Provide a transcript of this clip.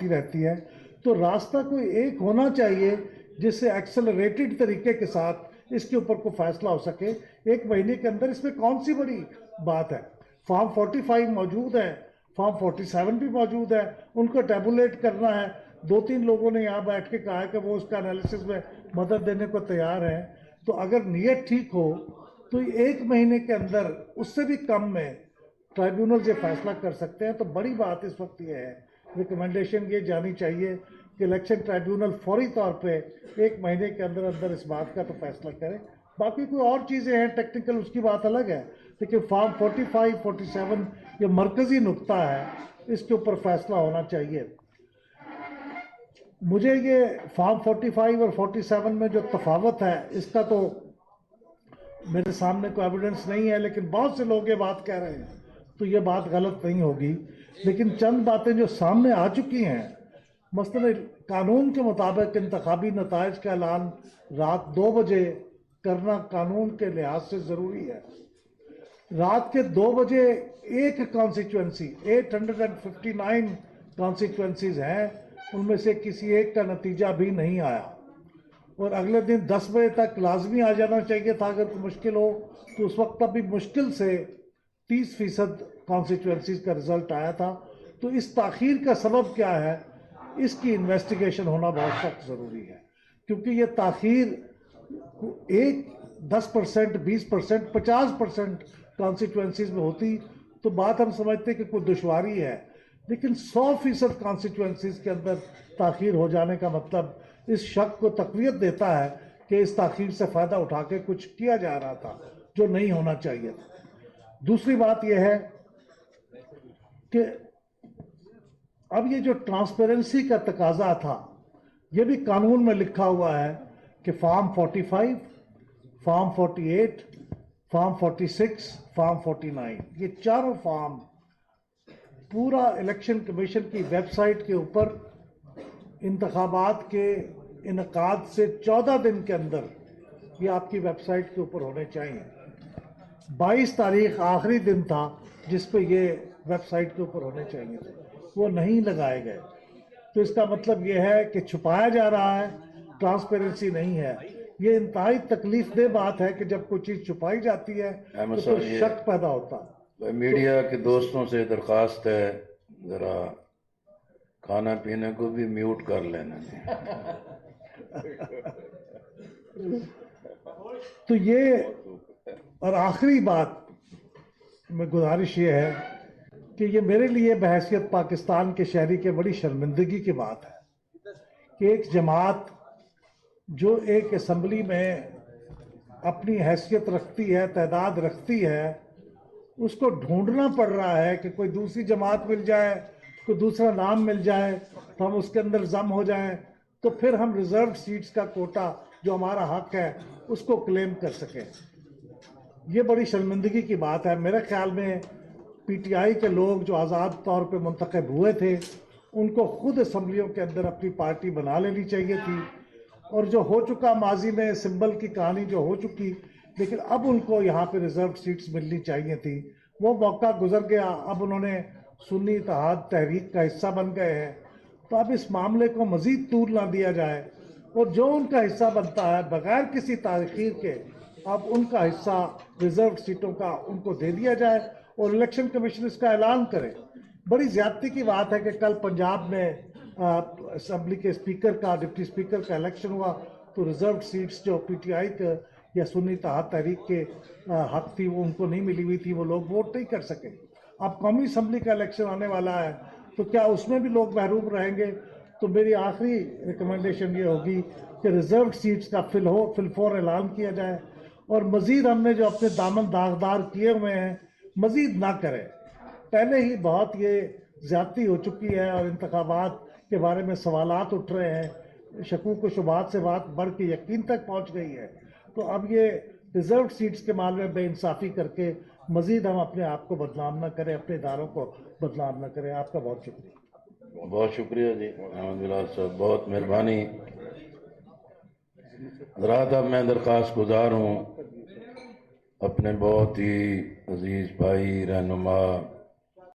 रहती है, तो रास्ता कोई एक होना चाहिए जिससे एक्सेलरेटेड तरीके के साथ इसके ऊपर कोई फैसला हो सके। एक महीने के अंदर इसमें कौन सी बड़ी बात है? फॉर्म 45 मौजूद है, फॉर्म 47 भी मौजूद है, उनको टेबुलेट करना है। 2-3 लोगों ने यहाँ बैठ के कहा है कि वो उसका एनालिसिस में मदद देने को तैयार है। तो अगर नीयत ठीक हो तो एक महीने के अंदर, उससे भी कम में ट्राइब्यूनल ये फैसला कर सकते हैं। तो बड़ी बात इस वक्त ये है, रिकमेंडेशन ये जानी चाहिए कि इलेक्शन ट्राइब्यूनल फौरी तौर पे एक महीने के अंदर अंदर इस बात का तो फैसला करे। बाकी कोई और चीज़ें हैं टेक्निकल, उसकी बात अलग है, लेकिन फॉर्म 45, 47 ये मरकज़ी नुक्ता है, इसके ऊपर फैसला होना चाहिए। मुझे ये फॉर्म 45 और 47 में जो तफावत है, इसका तो मेरे सामने कोई एविडेंस नहीं है, लेकिन बहुत से लोग ये बात कह रहे हैं, तो ये बात गलत नहीं होगी। लेकिन चंद बातें जो सामने आ चुकी हैं, मसलन कानून के मुताबिक इंतखाबी नताइज का ऐलान रात 2 बजे करना कानून के लिहाज से ज़रूरी है। रात के 2 बजे एक कॉन्स्टिट्यूंसी, 859 कॉन्स्टिट्यूंसीज हैं, उनमें से किसी एक का नतीजा भी नहीं आया, और अगले दिन 10 बजे तक लाजमी आ जाना चाहिए था। अगर कोई मुश्किल हो तो उस वक्त अभी मुश्किल से 30% कॉन्स्टिट्यूंसीज का रिजल्ट आया था। तो इस ताख़ीर का सबब क्या है, इसकी इन्वेस्टिगेशन होना बहुत सख्त ज़रूरी है, क्योंकि ये ताख़ीर 10%, 20%, 50% कॉन्स्टिट्यूंसीज में होती तो बात हम समझते कि कोई दुश्वारी है, लेकिन 100% कॉन्स्टिट्यूंसीज के अंदर ताख़ीर हो जाने का मतलब इस शक को तक़वियत देता है कि इस ताख़ीर से फ़ायदा उठा के कुछ किया जा रहा था जो नहीं होना चाहिए था। दूसरी बात यह है कि अब ये जो ट्रांसपेरेंसी का तकाजा था, ये भी कानून में लिखा हुआ है कि फॉर्म 45, फॉर्म 48, फॉर्म 46, फॉर्म 49, ये चारों फॉर्म पूरा इलेक्शन कमीशन की वेबसाइट के ऊपर इंतखाबात के इनकाद से 14 दिन के अंदर ये आपकी वेबसाइट के ऊपर होने चाहिए। 22 तारीख आखिरी दिन था जिस पे ये वेबसाइट के ऊपर होने चाहिए थे, वो नहीं लगाए गए। तो इसका मतलब ये है कि छुपाया जा रहा है, ट्रांसपेरेंसी नहीं है। ये इंतहाई तकलीफ दे बात है कि जब कोई चीज़ छुपाई जाती है तो शक पैदा होता है। मीडिया के दोस्तों से दरख्वास्त है, ज़रा खाना पीने को भी म्यूट कर लेना। तो ये, और आखिरी बात में गुजारिश ये है कि ये मेरे लिए बहैसियत पाकिस्तान के शहरी के बड़ी शर्मिंदगी की बात है कि एक जमात जो एक असम्बली में अपनी हैसियत रखती है, तादाद रखती है, उसको ढूंढना पड़ रहा है कि कोई दूसरी जमात मिल जाए, कोई दूसरा नाम मिल जाए तो हम उसके अंदर जम हो जाएं, तो फिर हम रिजर्व सीट्स का कोटा जो हमारा हक है उसको क्लेम कर सकें। ये बड़ी शर्मिंदगी की बात है। मेरे ख्याल में पीटीआई के लोग जो आज़ाद तौर पे मुंतखब हुए थे, उनको खुद असम्बलियों के अंदर अपनी पार्टी बना लेनी चाहिए थी, और जो हो चुका माजी में सिंबल की कहानी जो हो चुकी, लेकिन अब उनको यहाँ पे रिजर्व सीट्स मिलनी चाहिए थी। वो मौका गुजर गया, अब उन्होंने सुन्नी इत्तेहाद तहरीक का हिस्सा बन गए हैं। तो अब इस मामले को मज़ीद तूल ना दिया जाए, और जो उनका हिस्सा बनता है बगैर किसी ताख़ीर के, अब उनका हिस्सा रिजर्व सीटों का उनको दे दिया जाए और इलेक्शन कमीशन इसका ऐलान करे। बड़ी ज़्यादती की बात है कि कल पंजाब में असम्बली के स्पीकर का, डिप्टी स्पीकर का इलेक्शन हुआ, तो रिजर्व सीट्स जो पीटीआई के या सुन्नी इत्तेहाद तहरीक के हक थी वो उनको नहीं मिली हुई थी, वो लोग वोट नहीं कर सके। अब कौमी असम्बली का इलेक्शन आने वाला है, तो क्या उसमें भी लोग महरूम रहेंगे? तो मेरी आखिरी रिकमेंडेशन ये होगी कि रिजर्व सीट्स का फिलफौर ऐलान किया जाए, और मज़ीद हमने जो अपने दामन दागदार किए हुए हैं मज़ीद ना करें। पहले ही बहुत ये ज़्यादती हो चुकी है और इंतखाबात के बारे में सवालात उठ रहे हैं, शकूक व शुबहात से बात बढ़ के यकीन तक पहुँच गई है। तो अब ये रिजर्व सीट्स के मामले में बेइंसाफ़ी करके मज़ीद हम अपने आप को बदनाम ना करें, अपने इदारों को बदनाम ना करें। आपका बहुत शुक्रिया। बहुत शुक्रिया जी अहमद बिलाल साहब, बहुत मेहरबानी। हज़रात, अब मैं दरख्वास्त गुजार हूँ अपने बहुत ही अजीज़ भाई रहनुमा